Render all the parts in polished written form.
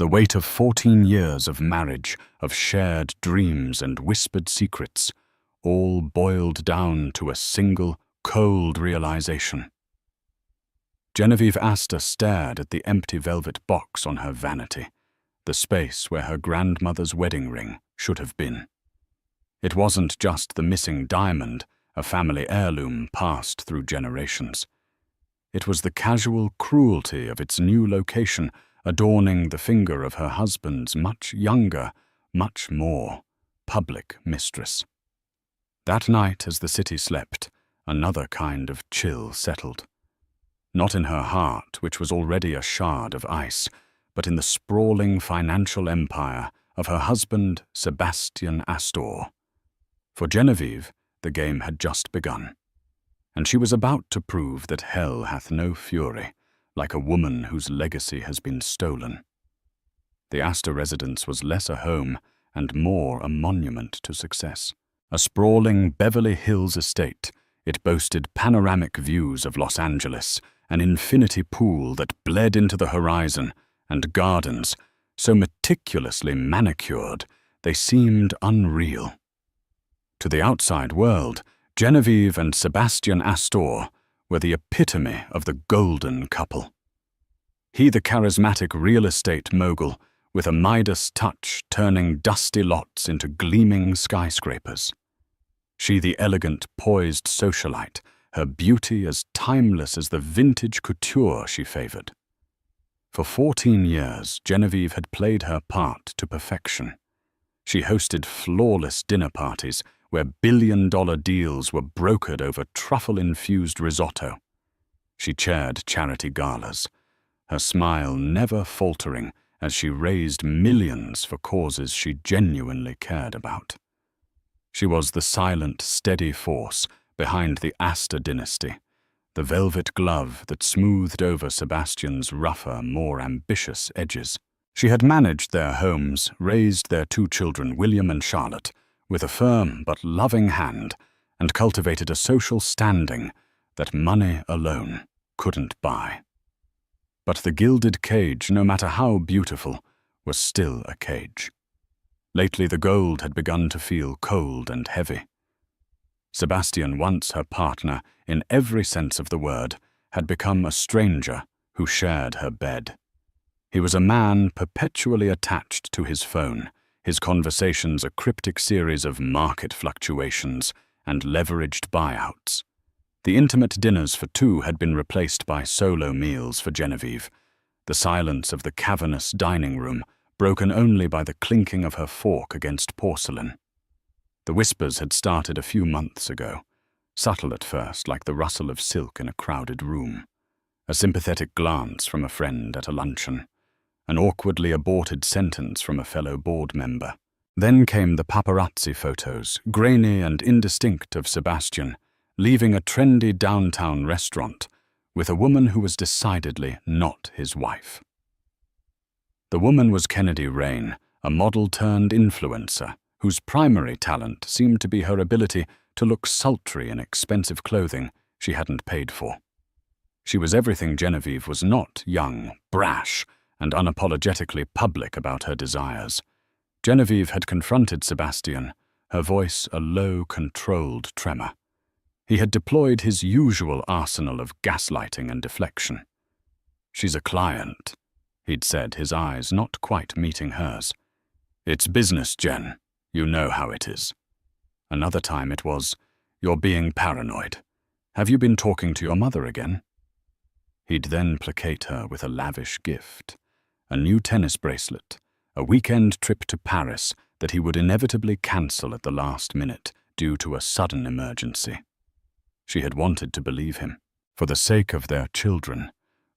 The weight of 14 years of marriage, of shared dreams and whispered secrets, all boiled down to a single, cold realization. Genevieve Astor stared at the empty velvet box on her vanity, the space where her grandmother's wedding ring should have been. It wasn't just the missing diamond, a family heirloom passed through generations. It was the casual cruelty of its new location adorning the finger of her husband's much younger, much more public mistress. That night, as the city slept, another kind of chill settled. Not in her heart, which was already a shard of ice, but in the sprawling financial empire of her husband, Sebastian Astor. For Genevieve, the game had just begun, and she was about to prove that hell hath no fury, like a woman whose legacy has been stolen. The Astor residence was less a home and more a monument to success. A sprawling Beverly Hills estate, it boasted panoramic views of Los Angeles, an infinity pool that bled into the horizon, and gardens, so meticulously manicured they seemed unreal. To the outside world, Genevieve and Sebastian Astor were the epitome of the golden couple. He the charismatic real estate mogul, with a Midas touch turning dusty lots into gleaming skyscrapers. She the elegant, poised socialite, her beauty as timeless as the vintage couture she favored. For 14 years, Genevieve had played her part to perfection. She hosted flawless dinner parties where billion-dollar deals were brokered over truffle-infused risotto. She chaired charity galas, her smile never faltering as she raised millions for causes she genuinely cared about. She was the silent, steady force behind the Astor dynasty, the velvet glove that smoothed over Sebastian's rougher, more ambitious edges. She had managed their homes, raised their 2 children, William and Charlotte, with a firm but loving hand, and cultivated a social standing that money alone couldn't buy. But the gilded cage, no matter how beautiful, was still a cage. Lately the gold had begun to feel cold and heavy. Sebastian, once her partner in every sense of the word, had become a stranger who shared her bed. He was a man perpetually attached to his phone, his conversations a cryptic series of market fluctuations and leveraged buyouts. The intimate dinners for 2 had been replaced by solo meals for Genevieve, the silence of the cavernous dining room broken only by the clinking of her fork against porcelain. The whispers had started a few months ago, subtle at first, like the rustle of silk in a crowded room, a sympathetic glance from a friend at a luncheon, an awkwardly aborted sentence from a fellow board member. Then came the paparazzi photos, grainy and indistinct, of Sebastian, leaving a trendy downtown restaurant with a woman who was decidedly not his wife. The woman was Kennedy Rain, a model-turned-influencer, whose primary talent seemed to be her ability to look sultry in expensive clothing she hadn't paid for. She was everything Genevieve was not: young, brash, and unapologetically public about her desires. Genevieve had confronted Sebastian, her voice a low, controlled tremor. He had deployed his usual arsenal of gaslighting and deflection. "She's a client," he'd said, his eyes not quite meeting hers. "It's business, Jen. You know how it is." Another time it was, "You're being paranoid. Have you been talking to your mother again?" He'd then placate her with a lavish gift, a new tennis bracelet, a weekend trip to Paris that he would inevitably cancel at the last minute due to a sudden emergency. She had wanted to believe him. For the sake of their children,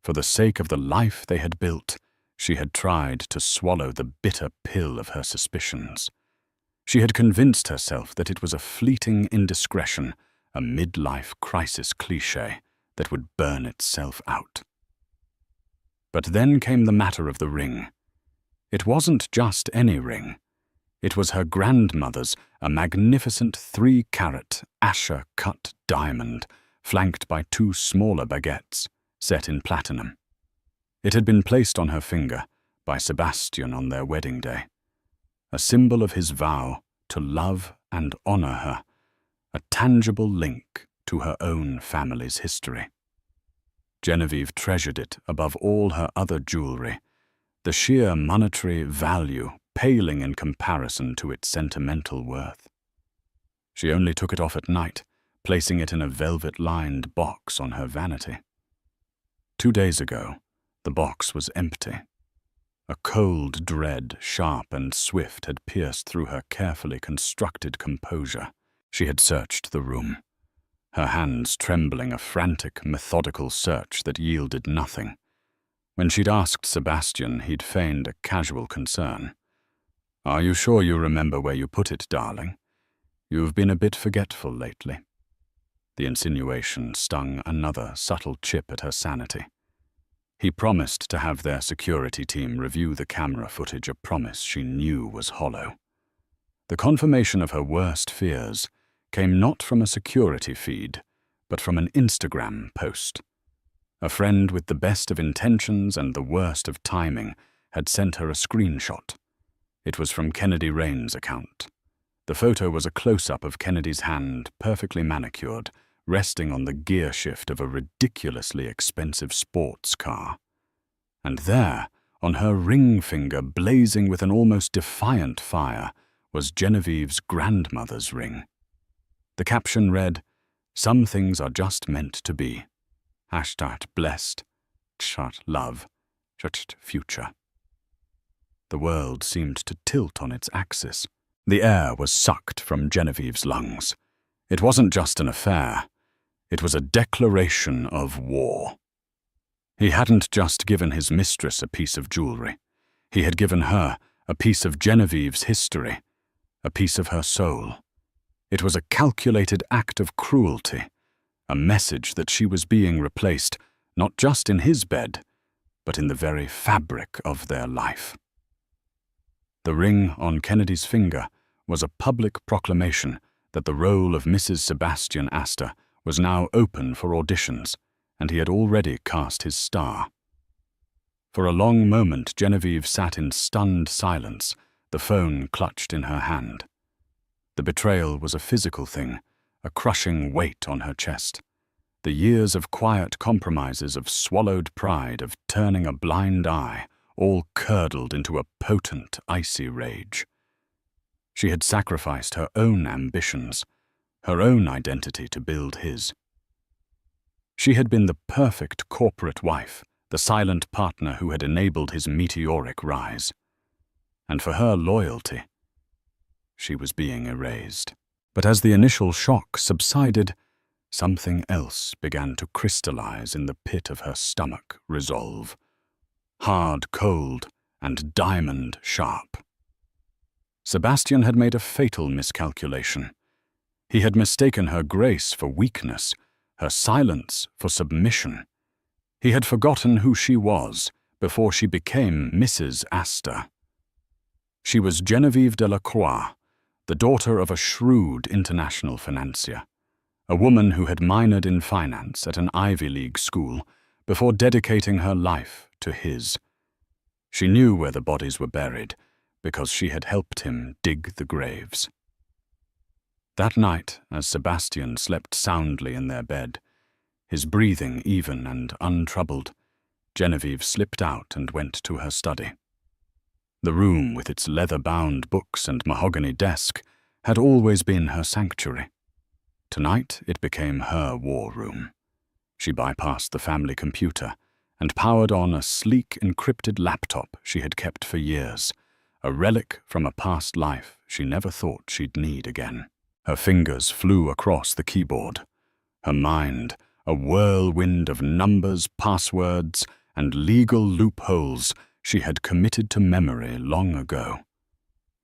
for the sake of the life they had built, she had tried to swallow the bitter pill of her suspicions. She had convinced herself that it was a fleeting indiscretion, a midlife crisis cliché that would burn itself out. But then came the matter of the ring. It wasn't just any ring. It was her grandmother's, a magnificent 3-carat Asher-cut diamond, flanked by 2 smaller baguettes, set in platinum. It had been placed on her finger, by Sebastian on their wedding day, a symbol of his vow to love and honor her, a tangible link to her own family's history. Genevieve treasured it above all her other jewelry, the sheer monetary value paling in comparison to its sentimental worth. She only took it off at night, placing it in a velvet-lined box on her vanity. 2 days ago, the box was empty. A cold dread, sharp and swift, had pierced through her carefully constructed composure. She had searched the room, her hands trembling, a frantic, methodical search that yielded nothing. When she'd asked Sebastian, he'd feigned a casual concern. "Are you sure you remember where you put it, darling? You've been a bit forgetful lately." The insinuation stung another subtle chip at her sanity. He promised to have their security team review the camera footage, a promise she knew was hollow. The confirmation of her worst fears came not from a security feed, but from an Instagram post. A friend with the best of intentions and the worst of timing had sent her a screenshot. It was from Kennedy Rain's account. The photo was a close-up of Kennedy's hand, perfectly manicured, resting on the gear shift of a ridiculously expensive sports car. And there, on her ring finger, blazing with an almost defiant fire, was Genevieve's grandmother's ring. The caption read, "Some things are just meant to be. #blessed, love, future." The world seemed to tilt on its axis. The air was sucked from Genevieve's lungs. It wasn't just an affair. It was a declaration of war. He hadn't just given his mistress a piece of jewelry. He had given her a piece of Genevieve's history, a piece of her soul. It was a calculated act of cruelty, a message that she was being replaced not just in his bed, but in the very fabric of their life. The ring on Kennedy's finger was a public proclamation that the role of Mrs. Sebastian Astor was now open for auditions, and he had already cast his star. For a long moment, Genevieve sat in stunned silence, the phone clutched in her hand. The betrayal was a physical thing, a crushing weight on her chest. The years of quiet compromises, of swallowed pride, of turning a blind eye, all curdled into a potent, icy rage. She had sacrificed her own ambitions, her own identity to build his. She had been the perfect corporate wife, the silent partner who had enabled his meteoric rise. And for her loyalty, she was being erased. But as the initial shock subsided, something else began to crystallize in the pit of her stomach, resolve. Hard, cold, and diamond sharp. Sebastian had made a fatal miscalculation. He had mistaken her grace for weakness, her silence for submission. He had forgotten who she was before she became Mrs. Astor. She was Genevieve Delacroix, the daughter of a shrewd international financier, a woman who had minored in finance at an Ivy League school before dedicating her life to his. She knew where the bodies were buried because she had helped him dig the graves. That night, as Sebastian slept soundly in their bed, his breathing even and untroubled, Genevieve slipped out and went to her study. The room, with its leather-bound books and mahogany desk, had always been her sanctuary. Tonight it became her war room. She bypassed the family computer and powered on a sleek, encrypted laptop she had kept for years, a relic from a past life she never thought she'd need again. Her fingers flew across the keyboard. Her mind, a whirlwind of numbers, passwords, and legal loopholes she had committed to memory long ago.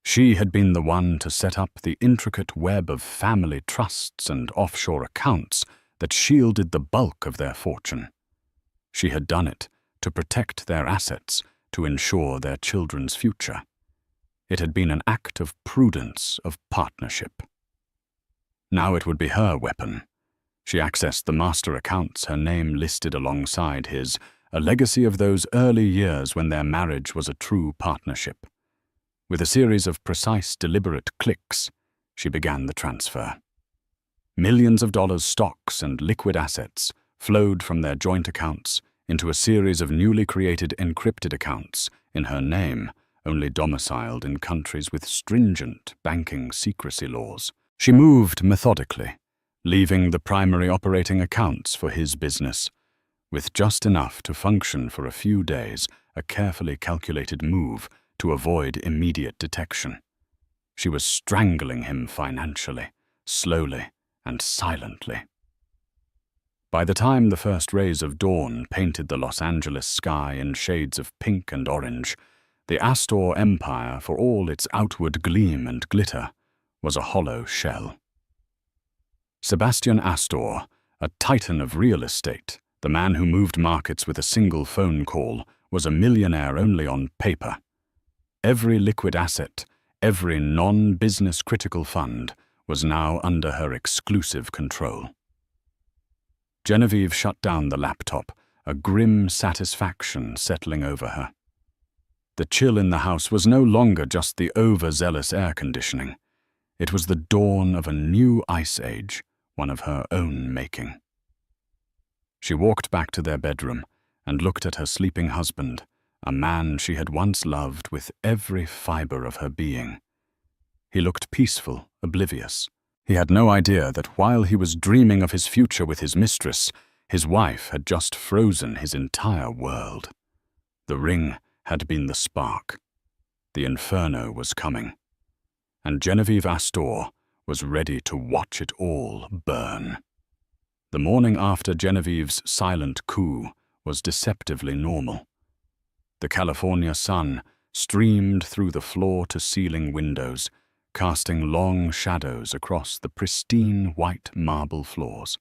She had been the one to set up the intricate web of family trusts and offshore accounts that shielded the bulk of their fortune. She had done it to protect their assets, to ensure their children's future. It had been an act of prudence, of partnership. Now it would be her weapon. She accessed the master accounts, her name listed alongside his, a legacy of those early years when their marriage was a true partnership. With a series of precise, deliberate clicks, she began the transfer. Millions of dollars stocks and liquid assets flowed from their joint accounts into a series of newly created encrypted accounts in her name, only domiciled in countries with stringent banking secrecy laws. She moved methodically, leaving the primary operating accounts for his business, with just enough to function for a few days, a carefully calculated move to avoid immediate detection. She was strangling him financially, slowly and silently. By the time the first rays of dawn painted the Los Angeles sky in shades of pink and orange, the Astor empire, for all its outward gleam and glitter, was a hollow shell. Sebastian Astor, a titan of real estate, the man who moved markets with a single phone call, was a millionaire only on paper. Every liquid asset, every non-business critical fund was now under her exclusive control. Genevieve shut down the laptop, a grim satisfaction settling over her. The chill in the house was no longer just the overzealous air conditioning. It was the dawn of a new ice age, one of her own making. She walked back to their bedroom and looked at her sleeping husband, a man she had once loved with every fiber of her being. He looked peaceful, oblivious. He had no idea that while he was dreaming of his future with his mistress, his wife had just frozen his entire world. The ring had been the spark. The inferno was coming. And Genevieve Astor was ready to watch it all burn. The morning after Genevieve's silent coup was deceptively normal. The California sun streamed through the floor-to-ceiling windows, casting long shadows across the pristine white marble floors.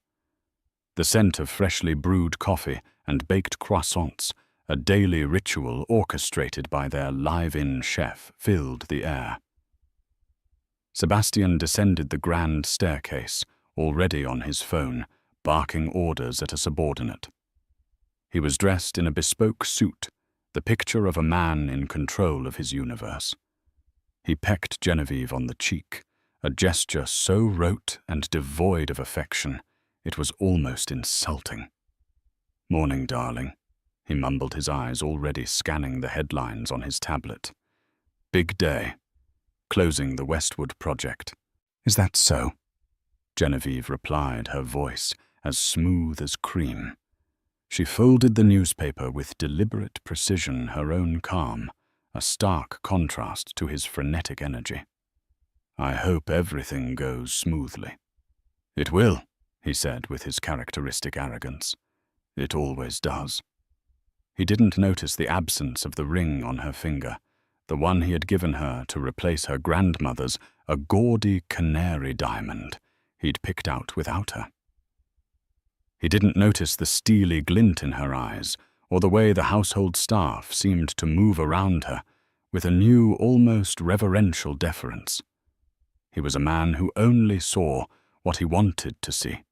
The scent of freshly brewed coffee and baked croissants, a daily ritual orchestrated by their live-in chef, filled the air. Sebastian descended the grand staircase, already on his phone, barking orders at a subordinate. He was dressed in a bespoke suit, the picture of a man in control of his universe. He pecked Genevieve on the cheek, a gesture so rote and devoid of affection, it was almost insulting. "Morning, darling," he mumbled, his eyes already scanning the headlines on his tablet. "Big day. Closing the Westwood project." "Is that so?" Genevieve replied, her voice as smooth as cream. She folded the newspaper with deliberate precision, her own calm, a stark contrast to his frenetic energy. "I hope everything goes smoothly." "It will," he said with his characteristic arrogance. "It always does." He didn't notice the absence of the ring on her finger, the one he had given her to replace her grandmother's, a gaudy canary diamond he'd picked out without her. He didn't notice the steely glint in her eyes, or the way the household staff seemed to move around her with a new, almost reverential deference. He was a man who only saw what he wanted to see,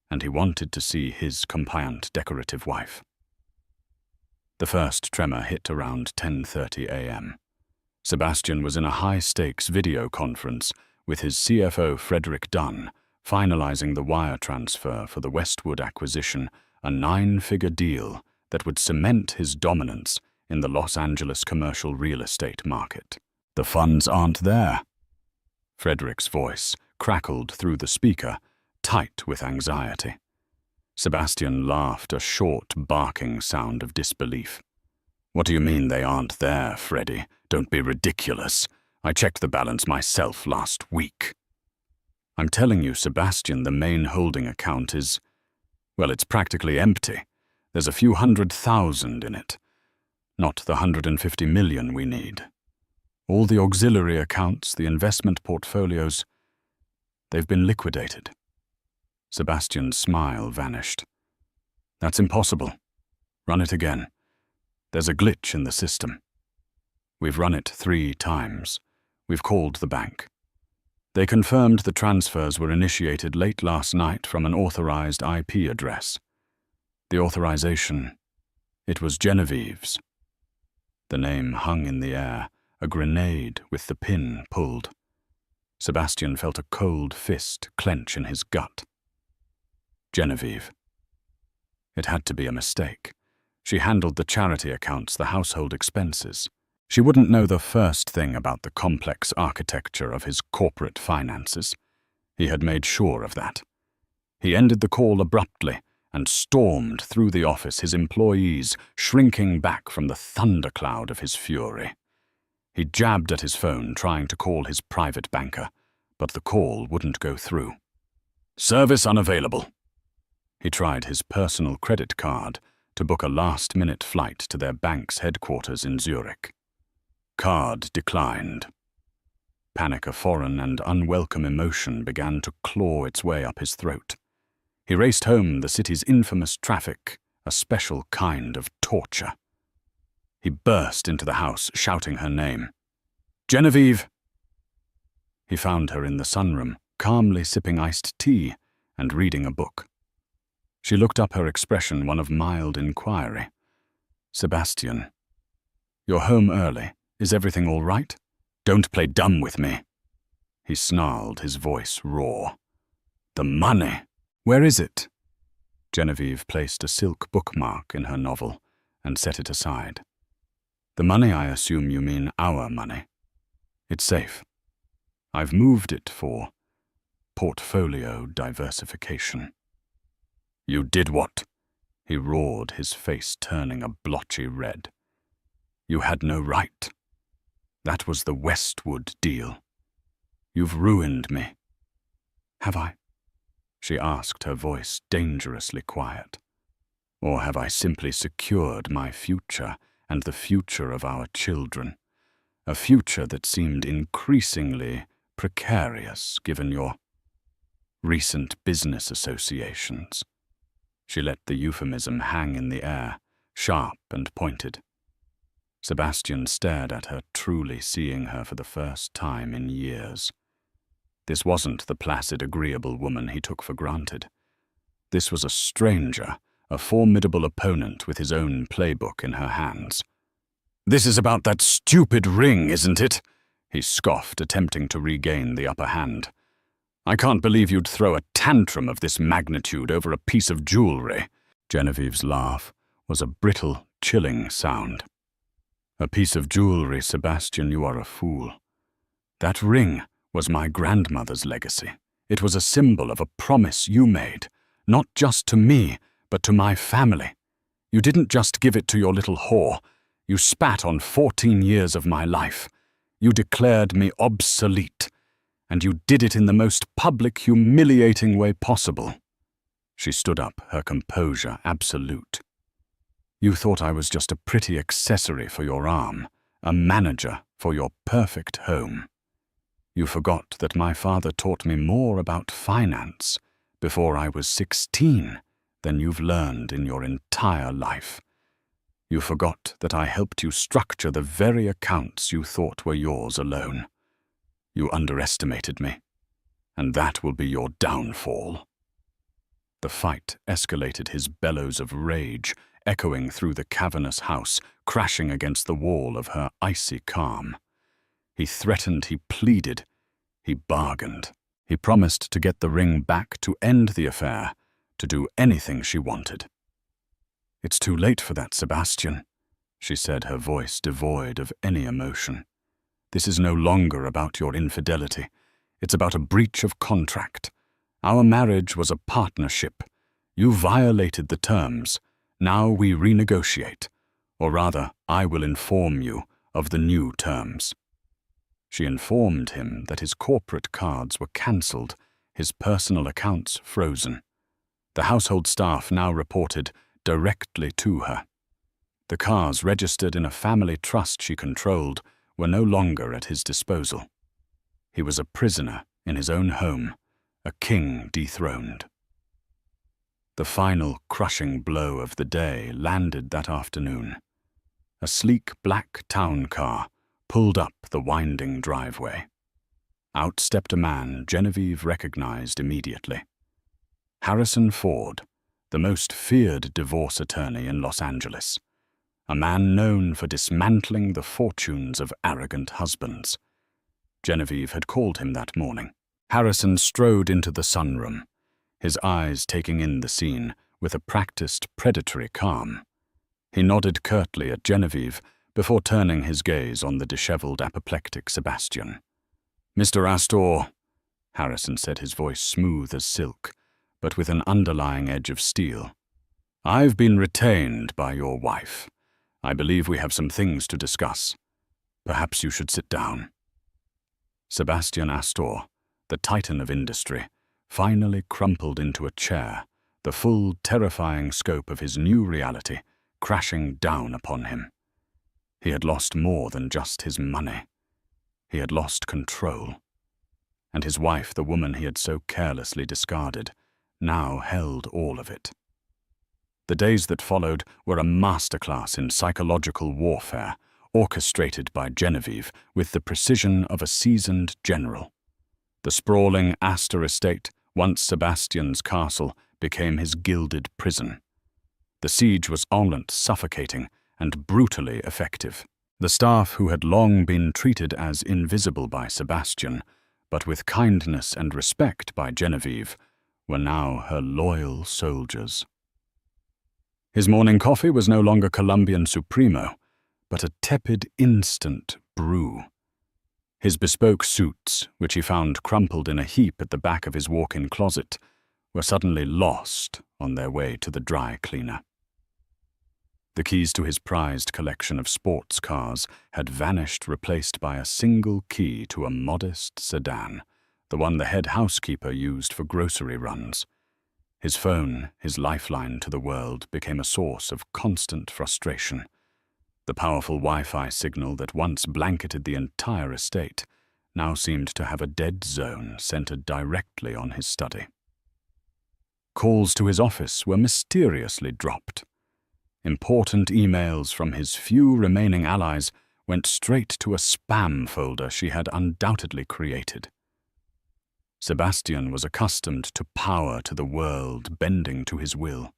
and he wanted to see his compliant, decorative wife. The first tremor hit around 10:30 a.m. Sebastian was in a high-stakes video conference with his CFO Frederick Dunn, finalizing the wire transfer for the Westwood acquisition, a 9-figure deal that would cement his dominance in the Los Angeles commercial real estate market. "The funds aren't there." Frederick's voice crackled through the speaker, tight with anxiety. Sebastian laughed, a short, barking sound of disbelief. "What do you mean they aren't there, Freddie? Don't be ridiculous. I checked the balance myself last week." "I'm telling you, Sebastian, the main holding account is, well, it's practically empty. There's a few $100,000 in it. Not the $150 million we need. All the auxiliary accounts, the investment portfolios, they've been liquidated." Sebastian's smile vanished. "That's impossible. Run it again. There's a glitch in the system. We've run it 3 times. We've called the bank. They confirmed the transfers were initiated late last night from an authorized IP address. The authorization It was Genevieve's. The name hung in the air, a grenade with the pin pulled. Sebastian felt a cold fist clench in his gut. Genevieve. It had to be a mistake. She handled the charity accounts, the household expenses. She wouldn't know the first thing about the complex architecture of his corporate finances. He had made sure of that. He ended the call abruptly and stormed through the office, his employees shrinking back from the thundercloud of his fury. He jabbed at his phone, trying to call his private banker, but the call wouldn't go through. Service unavailable. He tried his personal credit card to book a last-minute flight to their bank's headquarters in Zurich. Card declined. Panic, a foreign and unwelcome emotion, began to claw its way up his throat. He raced home, the city's infamous traffic, a special kind of torture. He burst into the house, shouting her name. Genevieve! He found her in the sunroom, calmly sipping iced tea and reading a book. She looked up, her expression one of mild inquiry. Sebastian, you're home early. Is everything all right? Don't play dumb with me. He snarled, his voice raw. The money! Where is it? Genevieve placed a silk bookmark in her novel and set it aside. The money, I assume you mean our money. It's safe. I've moved it for portfolio diversification. You did what? He roared, his face turning a blotchy red. You had no right. That was the Westwood deal. You've ruined me. Have I? She asked, her voice dangerously quiet. Or have I simply secured my future and the future of our children? A future that seemed increasingly precarious given your recent business associations. She let the euphemism hang in the air, sharp and pointed. Sebastian stared at her, truly seeing her for the first time in years. This wasn't the placid, agreeable woman he took for granted. This was a stranger, a formidable opponent with his own playbook in her hands. This is about that stupid ring, isn't it? He scoffed, attempting to regain the upper hand. I can't believe you'd throw a tantrum of this magnitude over a piece of jewelry. Genevieve's laugh was a brittle, chilling sound. A piece of jewelry, Sebastian, you are a fool. That ring was my grandmother's legacy. It was a symbol of a promise you made, not just to me, but to my family. You didn't just give it to your little whore. You spat on 14 years of my life. You declared me obsolete, and you did it in the most public, humiliating way possible. She stood up, her composure absolute. You thought I was just a pretty accessory for your arm, a manager for your perfect home. You forgot that my father taught me more about finance before I was 16 than you've learned in your entire life. You forgot that I helped you structure the very accounts you thought were yours alone. You underestimated me, and that will be your downfall. The fight escalated, his bellows of rage echoing through the cavernous house, crashing against the wall of her icy calm. He threatened, he pleaded, he bargained. He promised to get the ring back, to end the affair, to do anything she wanted. It's too late for that, Sebastian, she said, her voice devoid of any emotion. This is no longer about your infidelity. It's about a breach of contract. Our marriage was a partnership. You violated the terms. Now we renegotiate, or rather, I will inform you of the new terms. She informed him that his corporate cards were cancelled, his personal accounts frozen. The household staff now reported directly to her. The cars registered in a family trust she controlled were no longer at his disposal. He was a prisoner in his own home, a king dethroned. The final crushing blow of the day landed that afternoon. A sleek black town car pulled up the winding driveway. Out stepped a man Genevieve recognized immediately. Harrison Ford, the most feared divorce attorney in Los Angeles. a man known for dismantling the fortunes of arrogant husbands. Genevieve had called him that morning. Harrison strode into the sunroom, his eyes taking in the scene with a practiced predatory calm. He nodded curtly at Genevieve before turning his gaze on the disheveled apoplectic Sebastian. "Mr. Astor," Harrison said, his voice smooth as silk, but with an underlying edge of steel. "I've been retained by your wife. I believe we have some things to discuss. Perhaps you should sit down." Sebastian Astor, the titan of industry, finally crumpled into a chair, the full, terrifying scope of his new reality crashing down upon him. He had lost more than just his money. He had lost control. And his wife, the woman he had so carelessly discarded, now held all of it. The days that followed were a masterclass in psychological warfare, orchestrated by Genevieve with the precision of a seasoned general. The sprawling Astor estate, once Sebastian's castle, became his gilded prison. The siege was violent, suffocating, and brutally effective. The staff, who had long been treated as invisible by Sebastian, but with kindness and respect by Genevieve, were now her loyal soldiers. His morning coffee was no longer Colombian Supremo, but a tepid instant brew. His bespoke suits, which he found crumpled in a heap at the back of his walk-in closet, were suddenly lost on their way to the dry cleaner. The keys to his prized collection of sports cars had vanished, replaced by a single key to a modest sedan, the one the head housekeeper used for grocery runs. His phone, his lifeline to the world, became a source of constant frustration. The powerful Wi-Fi signal that once blanketed the entire estate now seemed to have a dead zone centered directly on his study. Calls to his office were mysteriously dropped. Important emails from his few remaining allies went straight to a spam folder she had undoubtedly created. Sebastian was accustomed to power to the world bending to his will.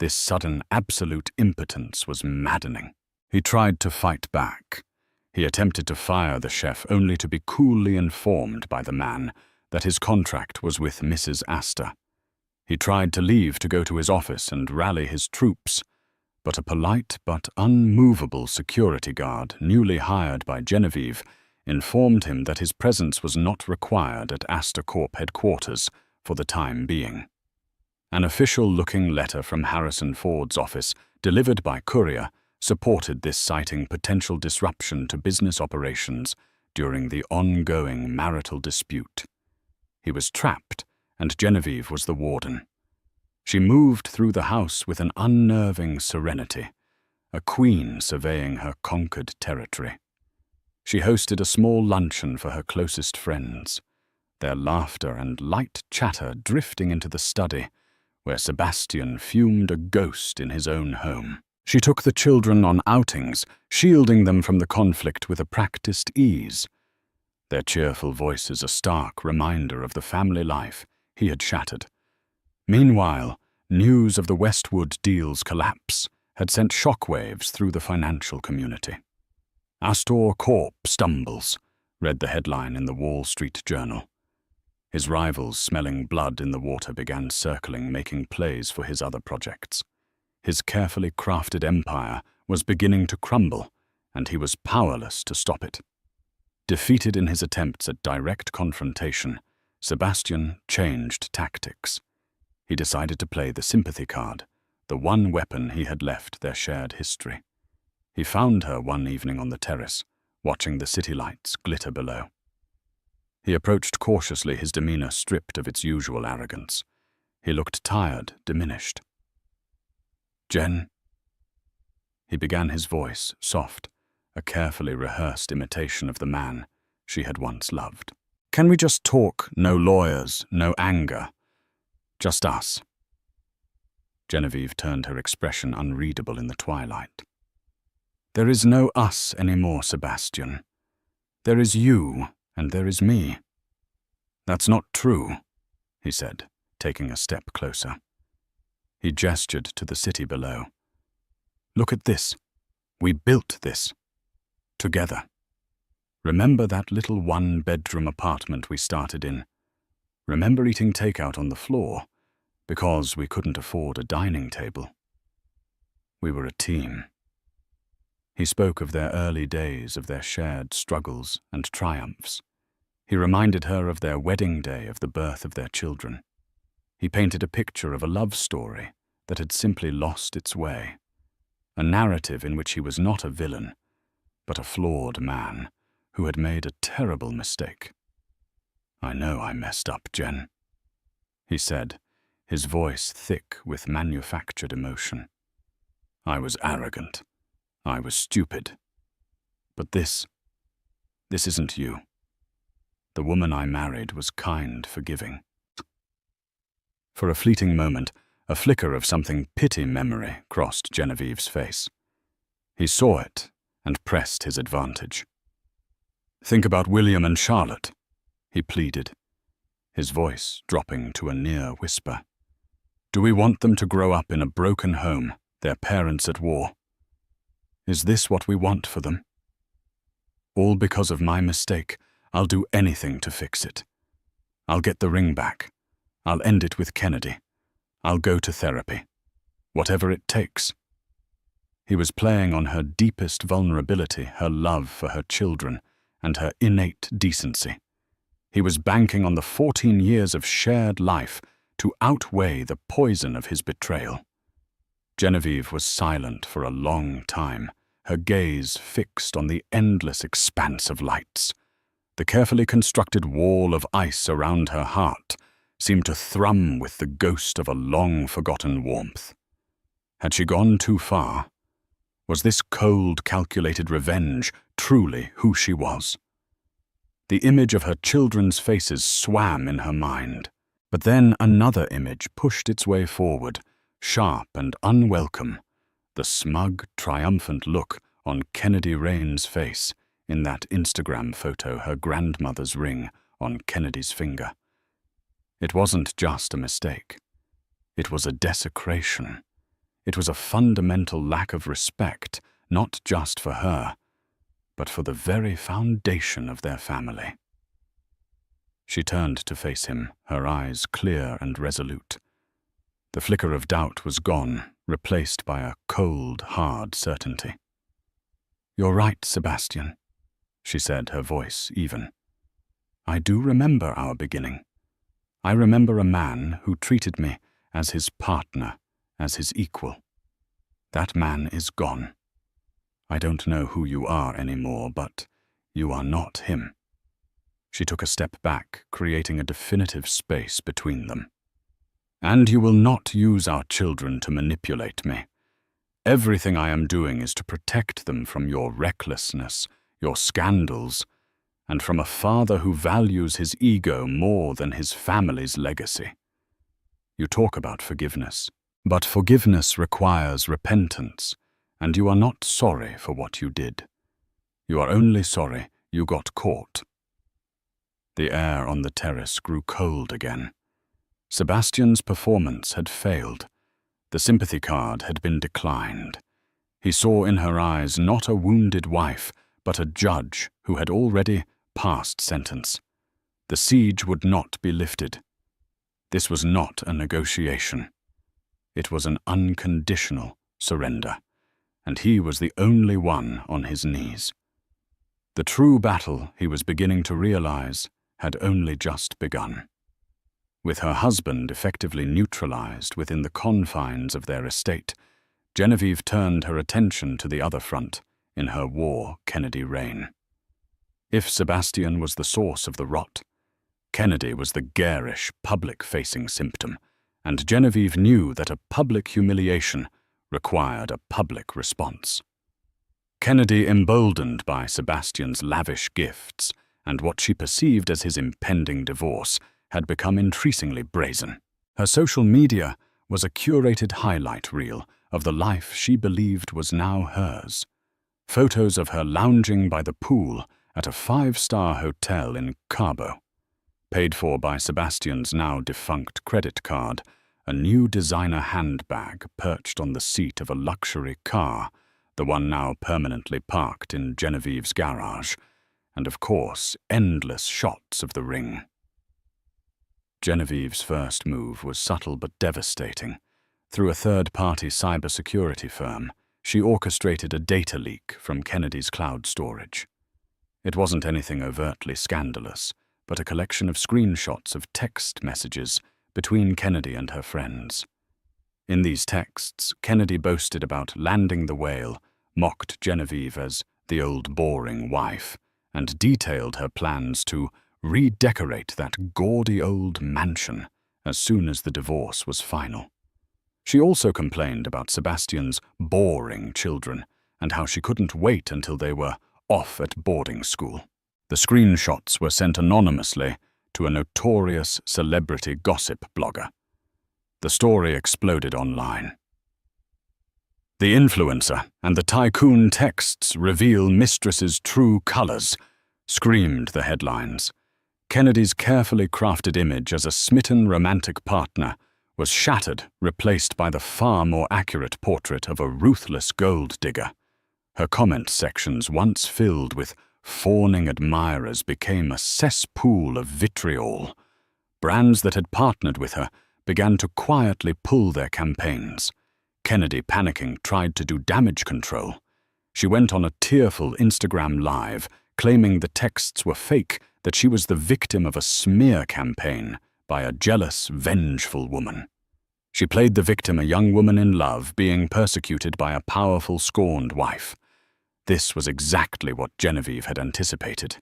This sudden absolute impotence was maddening. He tried to fight back. He attempted to fire the chef, only to be coolly informed by the man that his contract was with Mrs. Astor. He tried to leave to go to his office and rally his troops, but a polite but unmovable security guard, newly hired by Genevieve, informed him that his presence was not required at Astor Corp headquarters for the time being. An official-looking letter from Harrison Ford's office, delivered by courier, supported this, citing potential disruption to business operations during the ongoing marital dispute. He was trapped, and Genevieve was the warden. She moved through the house with an unnerving serenity, a queen surveying her conquered territory. She hosted a small luncheon for her closest friends, their laughter and light chatter drifting into the study, where Sebastian fumed a ghost in his own home. She took the children on outings, shielding them from the conflict with a practiced ease, their cheerful voices a stark reminder of the family life he had shattered. Meanwhile, news of the Westwood deal's collapse had sent shockwaves through the financial community. "Astor Corp stumbles," read the headline in the Wall Street Journal. His rivals, smelling blood in the water, began circling, making plays for his other projects. His carefully crafted empire was beginning to crumble, and he was powerless to stop it. Defeated in his attempts at direct confrontation, Sebastian changed tactics. He decided to play the sympathy card, the one weapon he had left their shared history. He found her one evening on the terrace, watching the city lights glitter below. He approached cautiously, his demeanor stripped of its usual arrogance. He looked tired, diminished. "Jen?" He began, his voice soft, a carefully rehearsed imitation of the man she had once loved. "Can we just talk? No lawyers, no anger. Just us." Genevieve turned, her expression unreadable in the twilight. "There is no us anymore, Sebastian. There is you, and there is me." "That's not true," he said, taking a step closer. He gestured to the city below. "Look at this." We built this. Together. Remember that little one-bedroom apartment we started in? Remember eating takeout on the floor because we couldn't afford a dining table? We were a team. He spoke of their early days, of their shared struggles and triumphs. He reminded her of their wedding day, of the birth of their children. He painted a picture of a love story that had simply lost its way, a narrative in which he was not a villain, but a flawed man who had made a terrible mistake. "I know I messed up, Jen," he said, his voice thick with manufactured emotion. "I was arrogant. I was stupid. But this isn't you. The woman I married was kind, forgiving." For a fleeting moment, a flicker of something pity memory crossed Genevieve's face. He saw it and pressed his advantage. "Think about William and Charlotte," he pleaded, his voice dropping to a near whisper. "Do we want them to grow up in a broken home, their parents at war? Is this what we want for them? All because of my mistake, I'll do anything to fix it. I'll get the ring back. I'll end it with Kennedy. I'll go to therapy. Whatever it takes." He was playing on her deepest vulnerability, her love for her children, and her innate decency. He was banking on the 14 years of shared life to outweigh the poison of his betrayal. Genevieve was silent for a long time, her gaze fixed on the endless expanse of lights. The carefully constructed wall of ice around her heart seemed to thrum with the ghost of a long-forgotten warmth. Had she gone too far? Was this cold, calculated revenge truly who she was? The image of her children's faces swam in her mind, but then another image pushed its way forward, sharp and unwelcome, the smug, triumphant look on Kennedy Rain's face in that Instagram photo, her grandmother's ring on Kennedy's finger. It wasn't just a mistake. It was a desecration. It was a fundamental lack of respect, not just for her, but for the very foundation of their family. She turned to face him, her eyes clear and resolute. The flicker of doubt was gone, replaced by a cold, hard certainty. "You're right, Sebastian," she said, her voice even. "I do remember our beginning. I remember a man who treated me as his partner, as his equal. That man is gone. I don't know who you are anymore, but you are not him." She took a step back, creating a definitive space between them. "And you will not use our children to manipulate me. Everything I am doing is to protect them from your recklessness, your scandals, and from a father who values his ego more than his family's legacy. You talk about forgiveness, but forgiveness requires repentance, and you are not sorry for what you did. You are only sorry you got caught." The air on the terrace grew cold again. Sebastian's performance had failed. The sympathy card had been declined. He saw in her eyes not a wounded wife, but a judge who had already passed sentence. The siege would not be lifted. This was not a negotiation. It was an unconditional surrender, and he was the only one on his knees. The true battle, he was beginning to realize, had only just begun. With her husband effectively neutralized within the confines of their estate, Genevieve turned her attention to the other front in her war Kennedy reign. If Sebastian was the source of the rot, Kennedy was the garish, public-facing symptom, and Genevieve knew that a public humiliation required a public response. Kennedy, emboldened by Sebastian's lavish gifts and what she perceived as his impending divorce, had become increasingly brazen. Her social media was a curated highlight reel of the life she believed was now hers. Photos of her lounging by the pool at a 5-star hotel in Cabo, paid for by Sebastian's now defunct credit card, a new designer handbag perched on the seat of a luxury car, the one now permanently parked in Genevieve's garage, and of course, endless shots of the ring. Genevieve's first move was subtle but devastating. Through a third-party cybersecurity firm, she orchestrated a data leak from Kennedy's cloud storage. It wasn't anything overtly scandalous, but a collection of screenshots of text messages between Kennedy and her friends. In these texts, Kennedy boasted about landing the whale, mocked Genevieve as the old boring wife, and detailed her plans to redecorate that gaudy old mansion as soon as the divorce was final. She also complained about Sebastian's boring children and how she couldn't wait until they were off at boarding school. The screenshots were sent anonymously to a notorious celebrity gossip blogger. The story exploded online. The influencer and the tycoon texts reveal Mistress's true colors, screamed the headlines. Kennedy's carefully crafted image as a smitten romantic partner was shattered, replaced by the far more accurate portrait of a ruthless gold digger. Her comment sections, once filled with fawning admirers, became a cesspool of vitriol. Brands that had partnered with her began to quietly pull their campaigns. Kennedy, panicking, tried to do damage control. She went on a tearful Instagram Live, claiming the texts were fake, that she was the victim of a smear campaign by a jealous, vengeful woman. She played the victim, a young woman in love, being persecuted by a powerful, scorned wife. This was exactly what Genevieve had anticipated.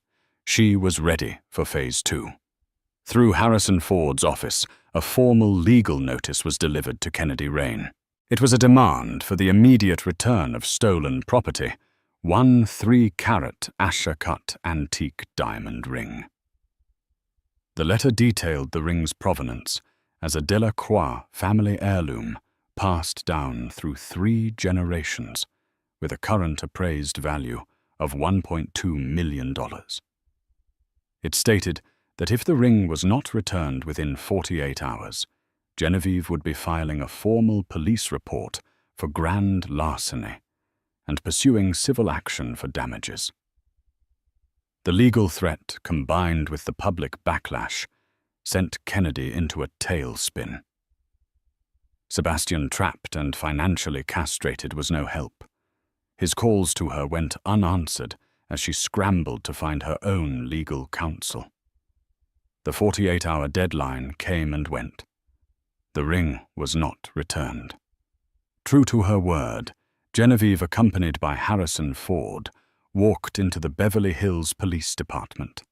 She was ready for Phase 2. Through Harrison Ford's office, a formal legal notice was delivered to Kennedy Rain. It was a demand for the immediate return of stolen property, one 3-carat Asher-cut antique diamond ring. The letter detailed the ring's provenance as a Delacroix family heirloom passed down through 3 generations, with a current appraised value of $1.2 million. It stated that if the ring was not returned within 48 hours, Genevieve would be filing a formal police report for grand larceny and pursuing civil action for damages. The legal threat, combined with the public backlash, sent Kennedy into a tailspin. Sebastian, trapped and financially castrated, was no help. His calls to her went unanswered as she scrambled to find her own legal counsel. The 48-hour deadline came and went. The ring was not returned. True to her word, Genevieve, accompanied by Harrison Ford, walked into the Beverly Hills Police Department.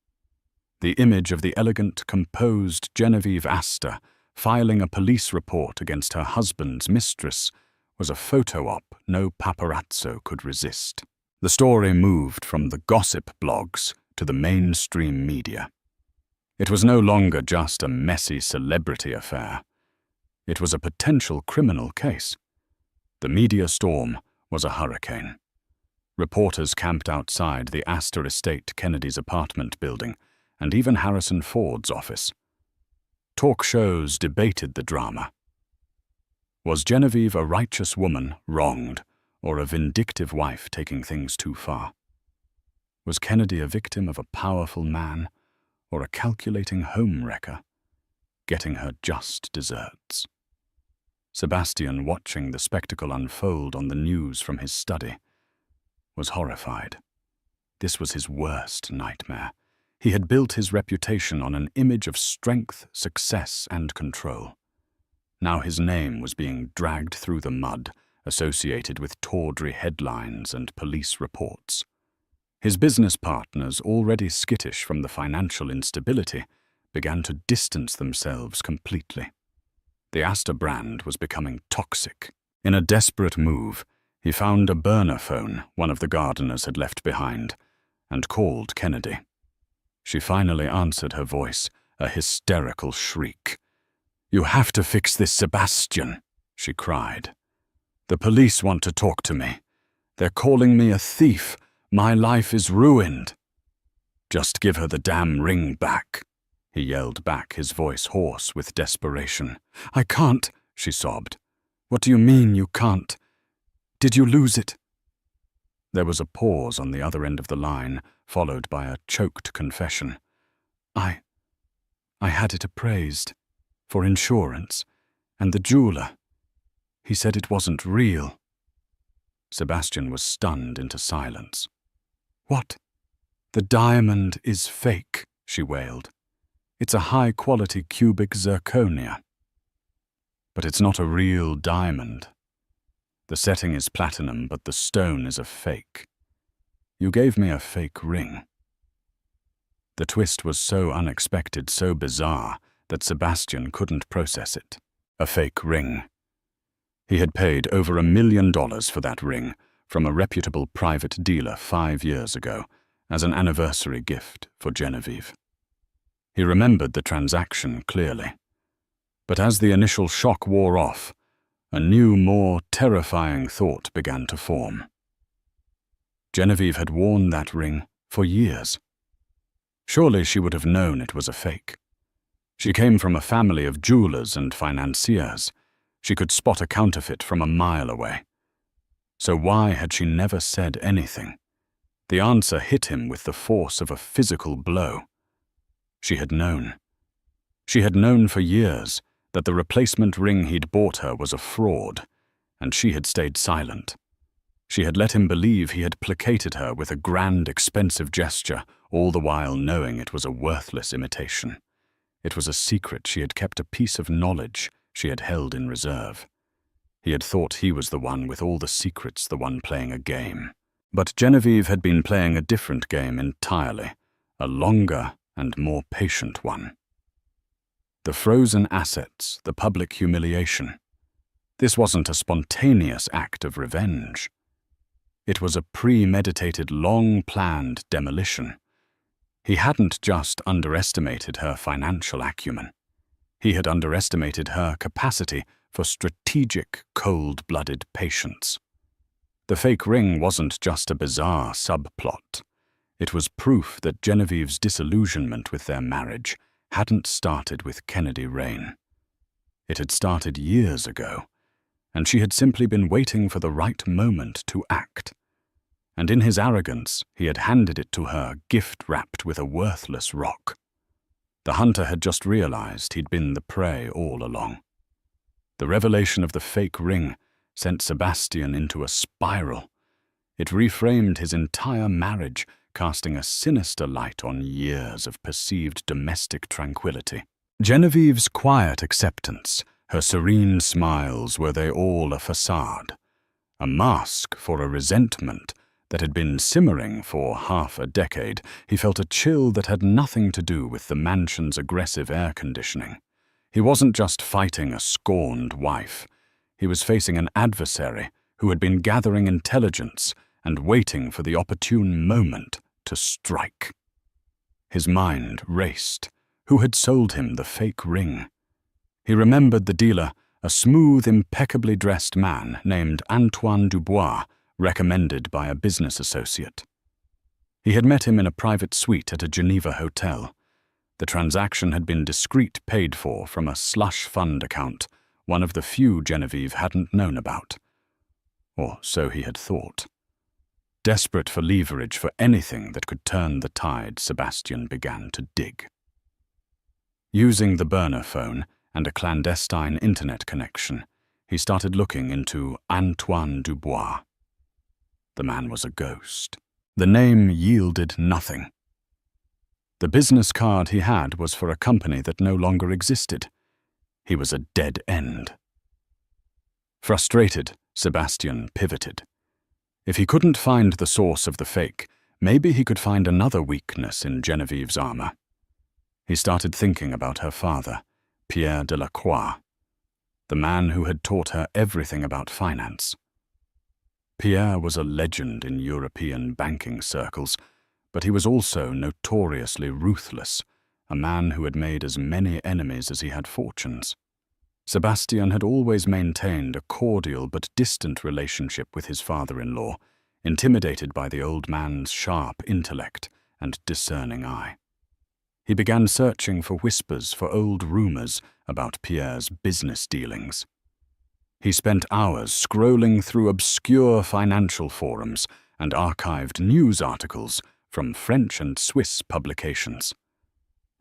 The image of the elegant, composed Genevieve Astor filing a police report against her husband's mistress was a photo-op no paparazzo could resist. The story moved from the gossip blogs to the mainstream media. It was no longer just a messy celebrity affair. It was a potential criminal case. The media storm was a hurricane. Reporters camped outside the Astor Estate Kennedy's apartment building, and even Harrison Ford's office. Talk shows debated the drama. Was Genevieve a righteous woman wronged, or a vindictive wife taking things too far? Was Kennedy a victim of a powerful man, or a calculating homewrecker, getting her just desserts? Sebastian, watching the spectacle unfold on the news from his study, was horrified. This was his worst nightmare. He had built his reputation on an image of strength, success, and control. Now his name was being dragged through the mud, associated with tawdry headlines and police reports. His business partners, already skittish from the financial instability, began to distance themselves completely. The Astor brand was becoming toxic. In a desperate move, he found a burner phone one of the gardeners had left behind and called Kennedy. She finally answered, her voice a hysterical shriek. "You have to fix this, Sebastian," she cried. "The police want to talk to me. They're calling me a thief. My life is ruined." "Just give her the damn ring back," he yelled back, his voice hoarse with desperation. "I can't," she sobbed. "What do you mean you can't? Did you lose it?" There was a pause on the other end of the line, followed by a choked confession. I had it appraised, for insurance, and the jeweler, he said it wasn't real. Sebastian was stunned into silence. What? The diamond is fake, she wailed. It's a high-quality cubic zirconia. But it's not a real diamond. The setting is platinum, but the stone is a fake. You gave me a fake ring. The twist was so unexpected, so bizarre, that Sebastian couldn't process it. A fake ring. He had paid over $1 million for that ring from a reputable private dealer 5 years ago as an anniversary gift for Genevieve. He remembered the transaction clearly. But as the initial shock wore off, a new, more terrifying thought began to form. Genevieve had worn that ring for years. Surely she would have known it was a fake. She came from a family of jewelers and financiers. She could spot a counterfeit from a mile away. So why had she never said anything? The answer hit him with the force of a physical blow. She had known. She had known for years that the replacement ring he'd bought her was a fraud, and she had stayed silent. She had let him believe he had placated her with a grand, expensive gesture, all the while knowing it was a worthless imitation. It was a secret she had kept, a piece of knowledge she had held in reserve. He had thought he was the one with all the secrets, the one playing a game. But Genevieve had been playing a different game entirely, a longer and more patient one. The frozen assets, the public humiliation. This wasn't a spontaneous act of revenge. It was a premeditated, long-planned demolition. He hadn't just underestimated her financial acumen. He had underestimated her capacity for strategic, cold-blooded patience. The fake ring wasn't just a bizarre subplot. It was proof that Genevieve's disillusionment with their marriage hadn't started with Kennedy Rain. It had started years ago, and she had simply been waiting for the right moment to act. And in his arrogance, he had handed it to her, gift-wrapped with a worthless rock. The hunter had just realized he'd been the prey all along. The revelation of the fake ring sent Sebastian into a spiral. It reframed his entire marriage, casting a sinister light on years of perceived domestic tranquility. Genevieve's quiet acceptance, her serene smiles, were they all a facade? A mask for a resentment that had been simmering for half a decade. He felt a chill that had nothing to do with the mansion's aggressive air conditioning. He wasn't just fighting a scorned wife. He was facing an adversary who had been gathering intelligence and waiting for the opportune moment to strike. His mind raced. Who had sold him the fake ring? He remembered the dealer, a smooth, impeccably dressed man named Antoine Dubois, recommended by a business associate. He had met him in a private suite at a Geneva hotel. The transaction had been discreet, paid for from a slush fund account, one of the few Genevieve hadn't known about. Or so he had thought. Desperate for leverage for anything that could turn the tide, Sebastian began to dig. Using the burner phone and a clandestine internet connection, he started looking into Antoine Dubois. The man was a ghost. The name yielded nothing. The business card he had was for a company that no longer existed. He was a dead end. Frustrated, Sebastian pivoted. If he couldn't find the source of the fake, maybe he could find another weakness in Genevieve's armor. He started thinking about her father, Pierre Delacroix, the man who had taught her everything about finance. Pierre was a legend in European banking circles, but he was also notoriously ruthless, a man who had made as many enemies as he had fortunes. Sebastian had always maintained a cordial but distant relationship with his father-in-law, intimidated by the old man's sharp intellect and discerning eye. He began searching for whispers, for old rumors about Pierre's business dealings. He spent hours scrolling through obscure financial forums and archived news articles from French and Swiss publications.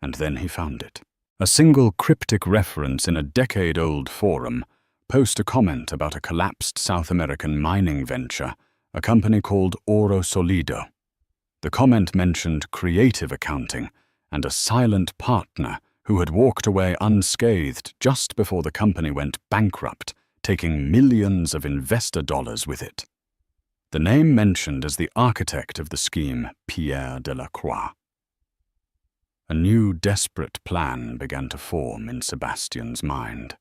And then he found it. A single cryptic reference in a decade-old forum post a comment about a collapsed South American mining venture, a company called Oro Solido. The comment mentioned creative accounting and a silent partner who had walked away unscathed just before the company went bankrupt, taking millions of investor dollars with it. The name mentioned as the architect of the scheme, Pierre Delacroix. A new desperate plan began to form in Sebastian's mind.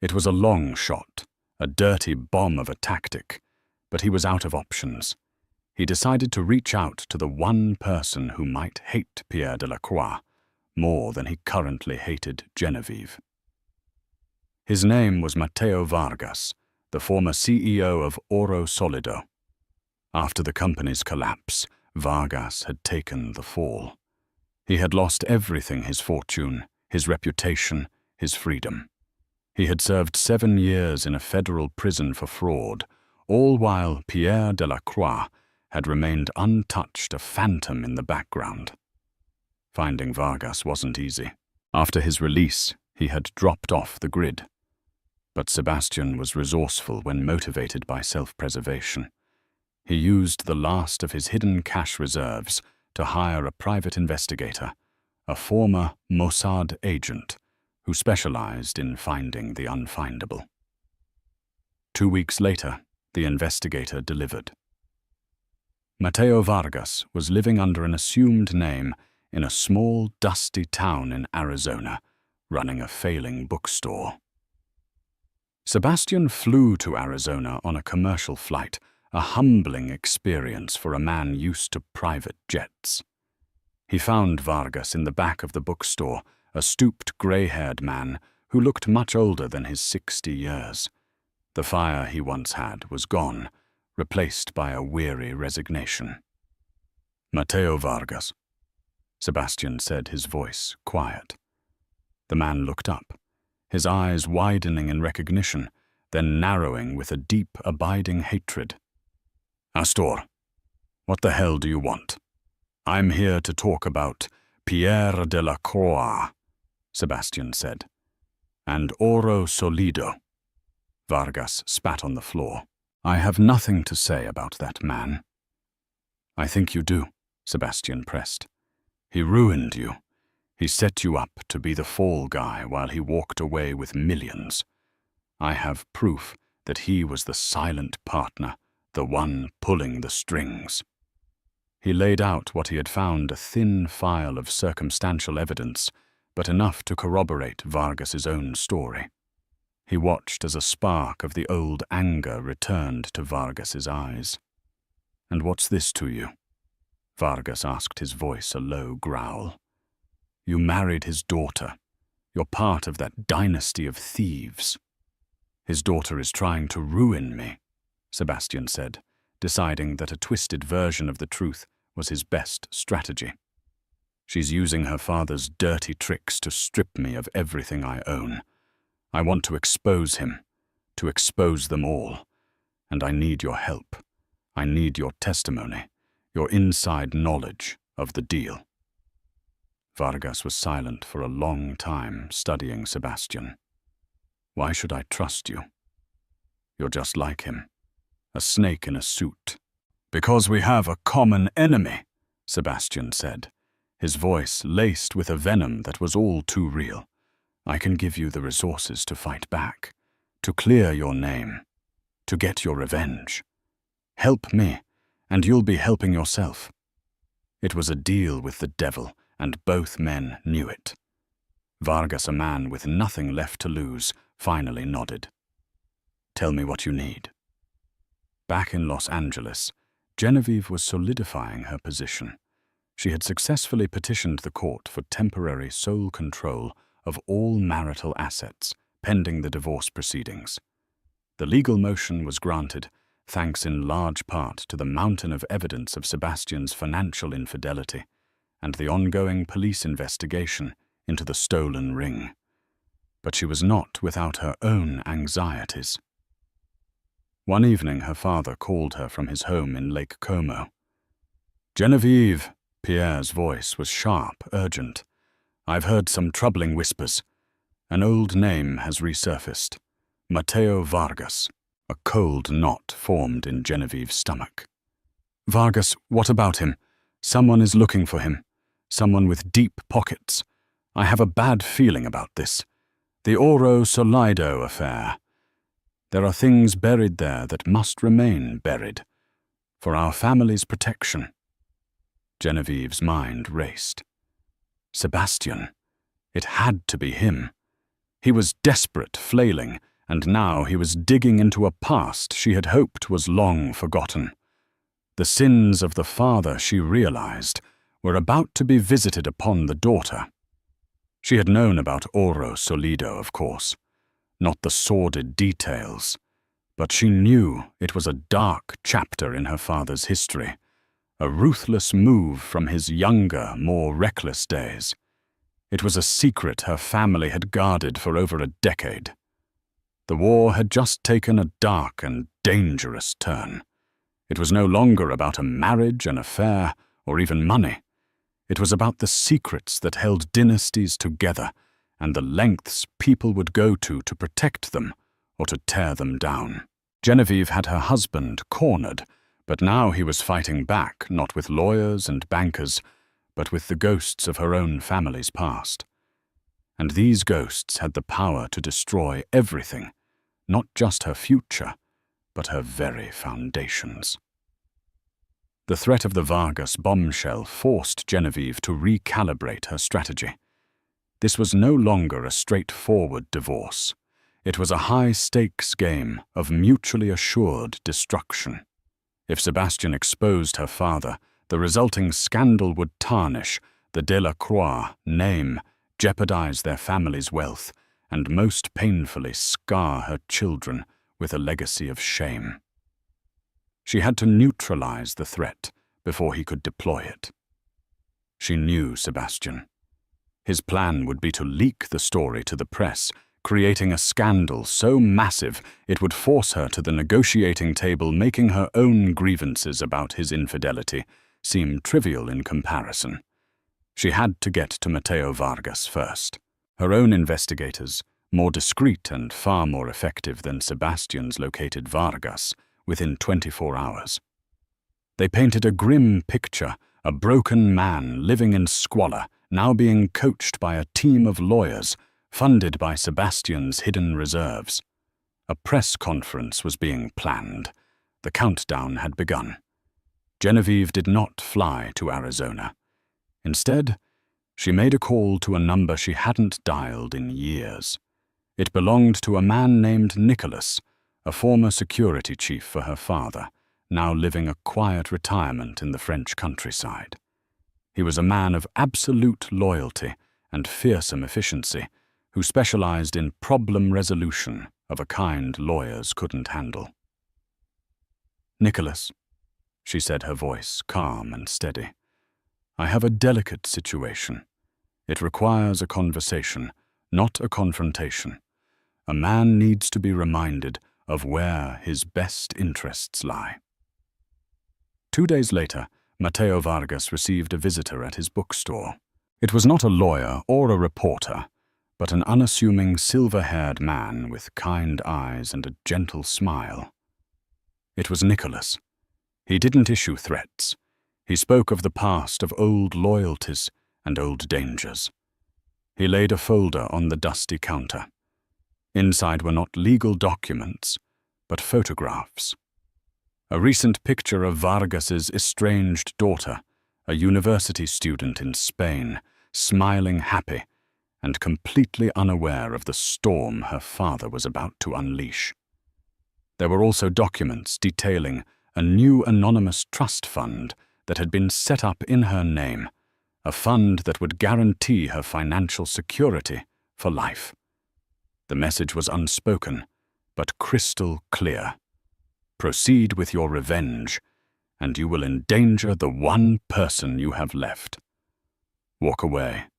It was a long shot, a dirty bomb of a tactic, but he was out of options. He decided to reach out to the one person who might hate Pierre Delacroix more than he currently hated Genevieve. His name was Mateo Vargas, the former CEO of Oro Solido. After the company's collapse, Vargas had taken the fall. He had lost everything: his fortune, his reputation, his freedom. He had served 7 years in a federal prison for fraud, all while Pierre Delacroix had remained untouched, a phantom in the background. Finding Vargas wasn't easy. After his release, he had dropped off the grid. But Sebastian was resourceful when motivated by self-preservation. He used the last of his hidden cash reserves to hire a private investigator, a former Mossad agent who specialized in finding the unfindable. 2 weeks later, the investigator delivered. Mateo Vargas was living under an assumed name in a small, dusty town in Arizona, running a failing bookstore. Sebastian flew to Arizona on a commercial flight, a humbling experience for a man used to private jets. He found Vargas in the back of the bookstore, a stooped, grey-haired man who looked much older than his 60 years. The fire he once had was gone, replaced by a weary resignation. "Mateo Vargas," Sebastian said, his voice quiet. The man looked up, his eyes widening in recognition, then narrowing with a deep, abiding hatred. "Astor, what the hell do you want?" "I'm here to talk about Pierre Delacroix," Sebastian said. "And Oro Solido." Vargas spat on the floor. "I have nothing to say about that man." "I think you do," Sebastian pressed. "He ruined you. He set you up to be the fall guy while he walked away with millions. I have proof that he was the silent partner, the one pulling the strings." He laid out what he had found, a thin file of circumstantial evidence, but enough to corroborate Vargas's own story. He watched as a spark of the old anger returned to Vargas's eyes. "And what's this to you?" Vargas asked, his voice a low growl. "You married his daughter. You're part of that dynasty of thieves." "His daughter is trying to ruin me," Sebastian said, deciding that a twisted version of the truth was his best strategy. "She's using her father's dirty tricks to strip me of everything I own. I want to expose him, to expose them all, and I need your help. I need your testimony, your inside knowledge of the deal." Vargas was silent for a long time, studying Sebastian. "Why should I trust you? You're just like him, a snake in a suit." "Because we have a common enemy," Sebastian said, his voice laced with a venom that was all too real. "I can give you the resources to fight back, to clear your name, to get your revenge. Help me, and you'll be helping yourself." It was a deal with the devil, and both men knew it. Vargas, a man with nothing left to lose, finally nodded. "Tell me what you need." Back in Los Angeles, Genevieve was solidifying her position. She had successfully petitioned the court for temporary sole control of all marital assets, pending the divorce proceedings. The legal motion was granted, thanks in large part to the mountain of evidence of Sebastian's financial infidelity and the ongoing police investigation into the stolen ring. But she was not without her own anxieties. One evening her father called her from his home in Lake Como. "Genevieve," Pierre's voice was sharp, urgent. "I've heard some troubling whispers. An old name has resurfaced. Mateo Vargas." A cold knot formed in Genevieve's stomach. "Vargas, what about him? Someone is looking for him. Someone with deep pockets. I have a bad feeling about this. The Oro Solido affair. There are things buried there that must remain buried. For our family's protection." Genevieve's mind raced. Sebastian. It had to be him. He was desperate, flailing, and now he was digging into a past she had hoped was long forgotten. The sins of the father, she realized, were about to be visited upon the daughter. She had known about Oro Solido, of course, not the sordid details, but she knew it was a dark chapter in her father's history, a ruthless move from his younger, more reckless days. It was a secret her family had guarded for over a decade. The war had just taken a dark and dangerous turn. It was no longer about a marriage, an affair, or even money. It was about the secrets that held dynasties together and the lengths people would go to protect them or to tear them down. Genevieve had her husband cornered, but now he was fighting back, not with lawyers and bankers, but with the ghosts of her own family's past. And these ghosts had the power to destroy everything, not just her future, but her very foundations. The threat of the Vargas bombshell forced Genevieve to recalibrate her strategy. This was no longer a straightforward divorce. It was a high-stakes game of mutually assured destruction. If Sebastian exposed her father, the resulting scandal would tarnish the Delacroix name, jeopardize their family's wealth, and most painfully scar her children with a legacy of shame. She had to neutralize the threat before he could deploy it. She knew Sebastian. His plan would be to leak the story to the press, creating a scandal so massive it would force her to the negotiating table, making her own grievances about his infidelity seem trivial in comparison. She had to get to Mateo Vargas first. Her own investigators, more discreet and far more effective than Sebastian's, located Vargas within 24 hours. They painted a grim picture, a broken man living in squalor, now being coached by a team of lawyers, funded by Sebastian's hidden reserves. A press conference was being planned. The countdown had begun. Genevieve did not fly to Arizona. Instead, she made a call to a number she hadn't dialed in years. It belonged to a man named Nicholas, a former security chief for her father, now living a quiet retirement in the French countryside. He was a man of absolute loyalty and fearsome efficiency, who specialized in problem resolution of a kind lawyers couldn't handle. "Nicholas," she said, her voice calm and steady, "I have a delicate situation. It requires a conversation, not a confrontation. A man needs to be reminded of where his best interests lie." 2 days later, Mateo Vargas received a visitor at his bookstore. It was not a lawyer or a reporter, but an unassuming silver-haired man with kind eyes and a gentle smile. It was Nicholas. He didn't issue threats. He spoke of the past, of old loyalties and old dangers. He laid a folder on the dusty counter. Inside were not legal documents, but photographs. A recent picture of Vargas's estranged daughter, a university student in Spain, smiling happy and completely unaware of the storm her father was about to unleash. There were also documents detailing a new anonymous trust fund that had been set up in her name, a fund that would guarantee her financial security for life. The message was unspoken, but crystal clear. Proceed with your revenge, and you will endanger the one person you have left. Walk away,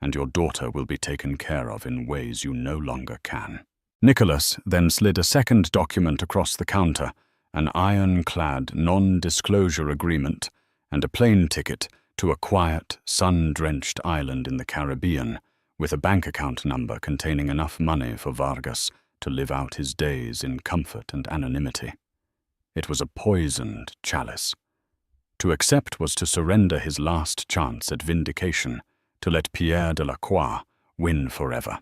and your daughter will be taken care of in ways you no longer can. Nicholas then slid a second document across the counter, an iron-clad non-disclosure agreement and a plane ticket to a quiet, sun-drenched island in the Caribbean, with a bank account number containing enough money for Vargas to live out his days in comfort and anonymity. It was a poisoned chalice. To accept was to surrender his last chance at vindication, to let Pierre de la Croix win forever.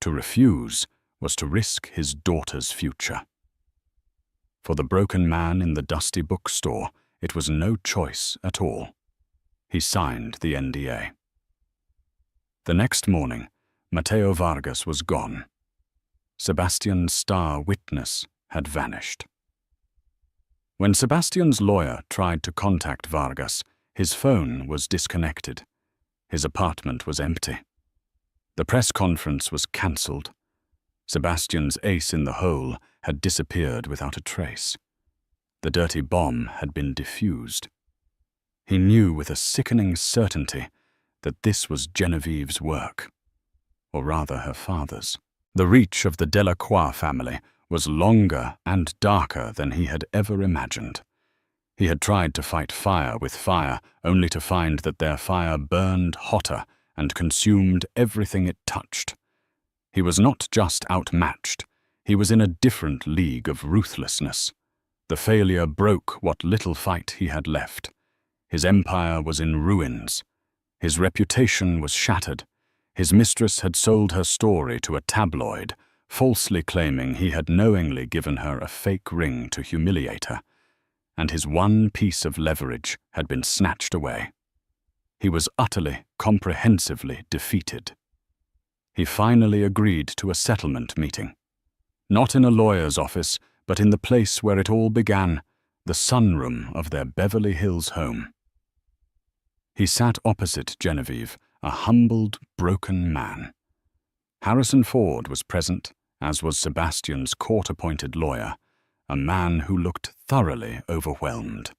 To refuse was to risk his daughter's future. For the broken man in the dusty bookstore, it was no choice at all. He signed the NDA. The next morning, Mateo Vargas was gone. Sebastian's star witness had vanished. When Sebastian's lawyer tried to contact Vargas, his phone was disconnected. His apartment was empty. The press conference was cancelled. Sebastian's ace in the hole had disappeared without a trace. The dirty bomb had been defused. He knew with a sickening certainty that this was Genevieve's work, or rather her father's. The reach of the Delacroix family was longer and darker than he had ever imagined. He had tried to fight fire with fire, only to find that their fire burned hotter and consumed everything it touched. He was not just outmatched, he was in a different league of ruthlessness. The failure broke what little fight he had left. His empire was in ruins. His reputation was shattered. His mistress had sold her story to a tabloid, falsely claiming he had knowingly given her a fake ring to humiliate her, and his one piece of leverage had been snatched away. He was utterly, comprehensively defeated. He finally agreed to a settlement meeting. Not in a lawyer's office, but in the place where it all began, the sunroom of their Beverly Hills home. He sat opposite Genevieve, a humbled, broken man. Harrison Ford was present, as was Sebastian's court-appointed lawyer, a man who looked thoroughly overwhelmed.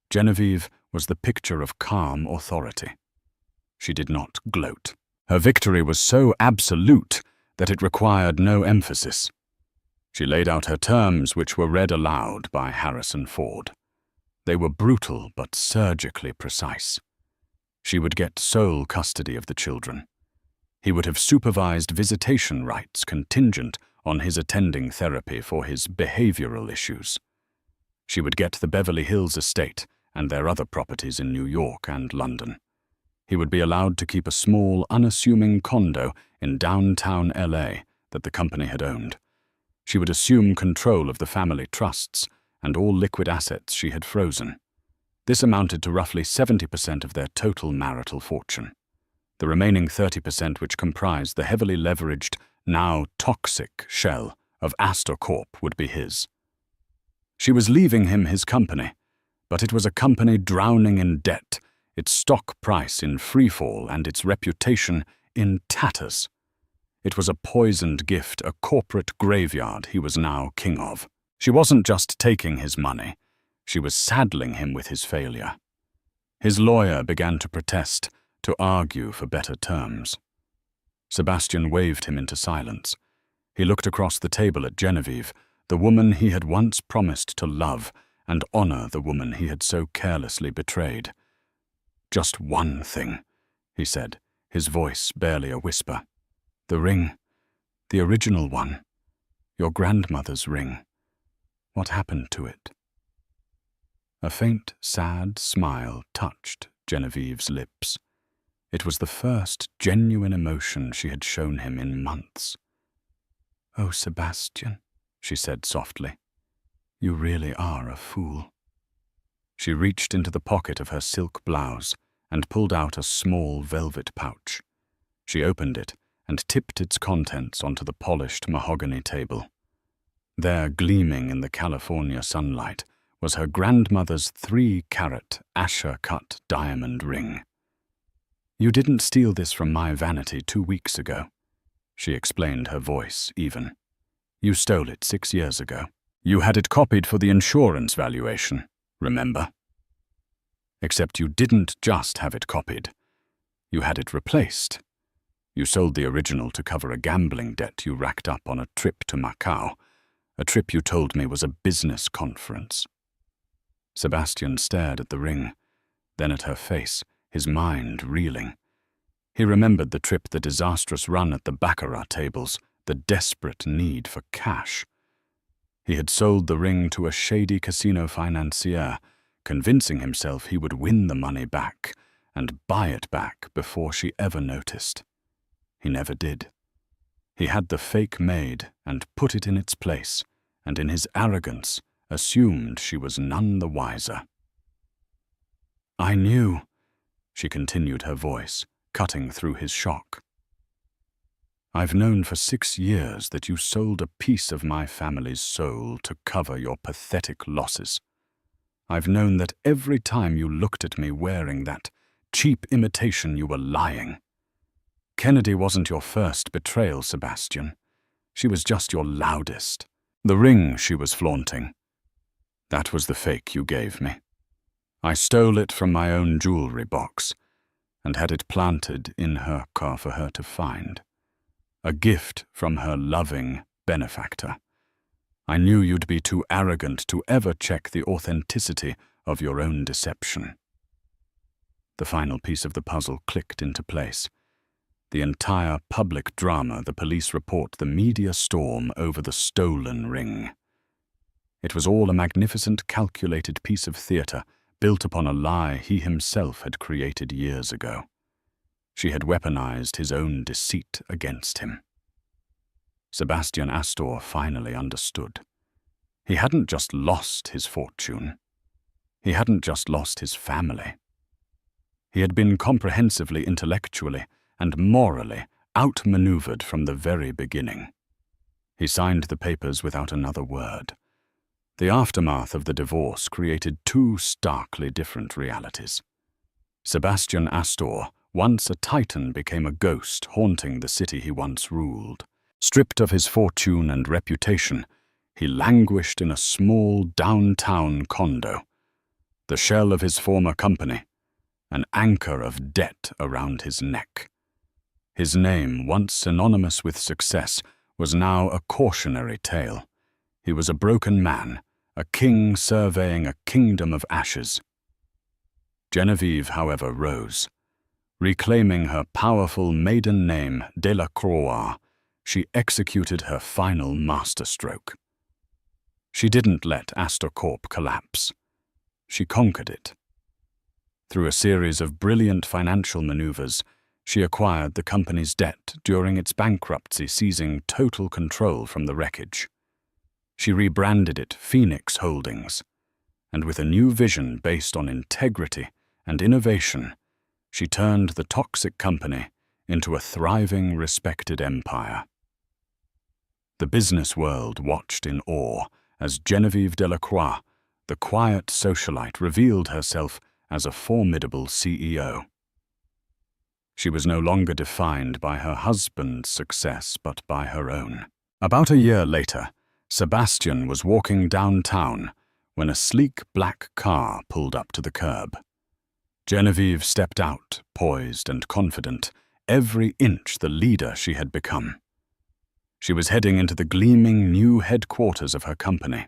Genevieve was the picture of calm authority. She did not gloat. Her victory was so absolute that it required no emphasis. She laid out her terms, which were read aloud by Harrison Ford. They were brutal but surgically precise. She would get sole custody of the children. He would have supervised visitation rights contingent on his attending therapy for his behavioral issues. She would get the Beverly Hills estate and their other properties in New York and London. He would be allowed to keep a small, unassuming condo in downtown LA that the company had owned. She would assume control of the family trusts and all liquid assets she had frozen. This amounted to roughly 70% of their total marital fortune. The remaining 30%, which comprised the heavily leveraged, now toxic shell of Astor Corp, would be his. She was leaving him his company, but it was a company drowning in debt, its stock price in freefall and its reputation in tatters. It was a poisoned gift, a corporate graveyard he was now king of. She wasn't just taking his money, she was saddling him with his failure. His lawyer began to protest, to argue for better terms. Sebastian waved him into silence. He looked across the table at Genevieve, the woman he had once promised to love and honor, the woman he had so carelessly betrayed. "Just one thing," he said, his voice barely a whisper. "The ring, the original one, your grandmother's ring. What happened to it?" A faint, sad smile touched Genevieve's lips. It was the first genuine emotion she had shown him in months. "Oh, Sebastian," she said softly, "you really are a fool." She reached into the pocket of her silk blouse and pulled out a small velvet pouch. She opened it and tipped its contents onto the polished mahogany table. There, gleaming in the California sunlight, was her grandmother's 3-carat Asher-cut diamond ring. "You didn't steal this from my vanity 2 weeks ago," she explained, her voice even. "You stole it 6 years ago. You had it copied for the insurance valuation, remember? Except you didn't just have it copied. You had it replaced. You sold the original to cover a gambling debt you racked up on a trip to Macau, a trip you told me was a business conference. Sebastian stared at the ring, then at her face, his mind reeling. He remembered the trip, the disastrous run at the baccarat tables, the desperate need for cash. He had sold the ring to a shady casino financier, convincing himself he would win the money back and buy it back before she ever noticed. He never did. He had the fake made and put it in its place, and in his arrogance assumed she was none the wiser. "I knew," she continued, her voice cutting through his shock. "I've known for 6 years that you sold a piece of my family's soul to cover your pathetic losses. I've known that every time you looked at me wearing that cheap imitation you were lying. Kennedy wasn't your first betrayal, Sebastian. She was just your loudest. The ring she was flaunting, that was the fake you gave me. I stole it from my own jewelry box and had it planted in her car for her to find. A gift from her loving benefactor. I knew you'd be too arrogant to ever check the authenticity of your own deception." The final piece of the puzzle clicked into place. The entire public drama, the police report, the media storm over the stolen ring. It was all a magnificent, calculated piece of theatre built upon a lie he himself had created years ago. She had weaponized his own deceit against him. Sebastian Astor finally understood. He hadn't just lost his fortune. He hadn't just lost his family. He had been comprehensively, intellectually, and morally outmaneuvered from the very beginning. He signed the papers without another word. The aftermath of the divorce created 2 starkly different realities. Sebastian Astor, once a titan, became a ghost haunting the city he once ruled. Stripped of his fortune and reputation, he languished in a small downtown condo, the shell of his former company, an anchor of debt around his neck. His name, once synonymous with success, was now a cautionary tale. He was a broken man, a king surveying a kingdom of ashes. Genevieve, however, rose. Reclaiming her powerful maiden name, Delacroix, she executed her final masterstroke. She didn't let Astor Corp collapse. She conquered it. Through a series of brilliant financial maneuvers, she acquired the company's debt during its bankruptcy, seizing total control from the wreckage. She rebranded it Phoenix Holdings, and with a new vision based on integrity and innovation, she turned the toxic company into a thriving, respected empire. The business world watched in awe as Genevieve Delacroix, the quiet socialite, revealed herself as a formidable CEO. She was no longer defined by her husband's success, but by her own. About a year later, Sebastian was walking downtown when a sleek black car pulled up to the curb. Genevieve stepped out, poised and confident, every inch the leader she had become. She was heading into the gleaming new headquarters of her company.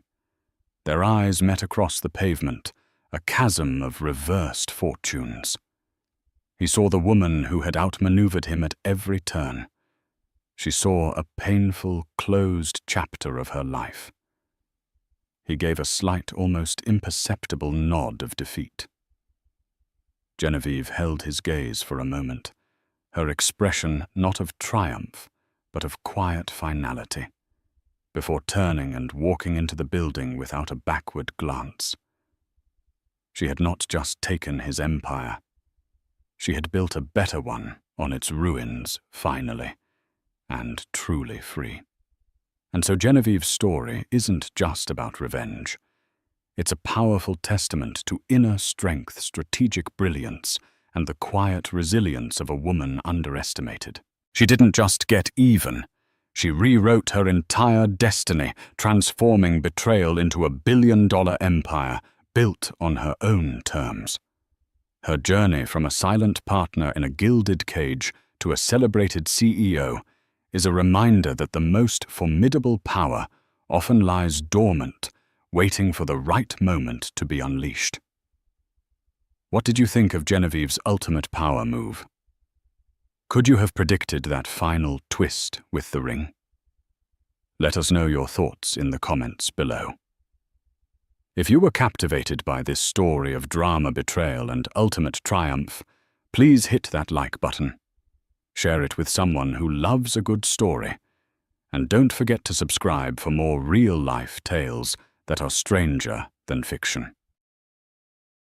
Their eyes met across the pavement, a chasm of reversed fortunes. He saw the woman who had outmaneuvered him at every turn. She saw a painful, closed chapter of her life. He gave a slight, almost imperceptible nod of defeat. Genevieve held his gaze for a moment, her expression not of triumph, but of quiet finality, before turning and walking into the building without a backward glance. She had not just taken his empire. She had built a better one on its ruins, finally, and truly free. And so Genevieve's story isn't just about revenge. It's a powerful testament to inner strength, strategic brilliance, and the quiet resilience of a woman underestimated. She didn't just get even. She rewrote her entire destiny, transforming betrayal into a billion-dollar empire built on her own terms. Her journey from a silent partner in a gilded cage to a celebrated CEO is a reminder that the most formidable power often lies dormant, waiting for the right moment to be unleashed. What did you think of Genevieve's ultimate power move? Could you have predicted that final twist with the ring? Let us know your thoughts in the comments below. If you were captivated by this story of drama, betrayal, and ultimate triumph, please hit that like button. Share it with someone who loves a good story. And don't forget to subscribe for more real-life tales that are stranger than fiction.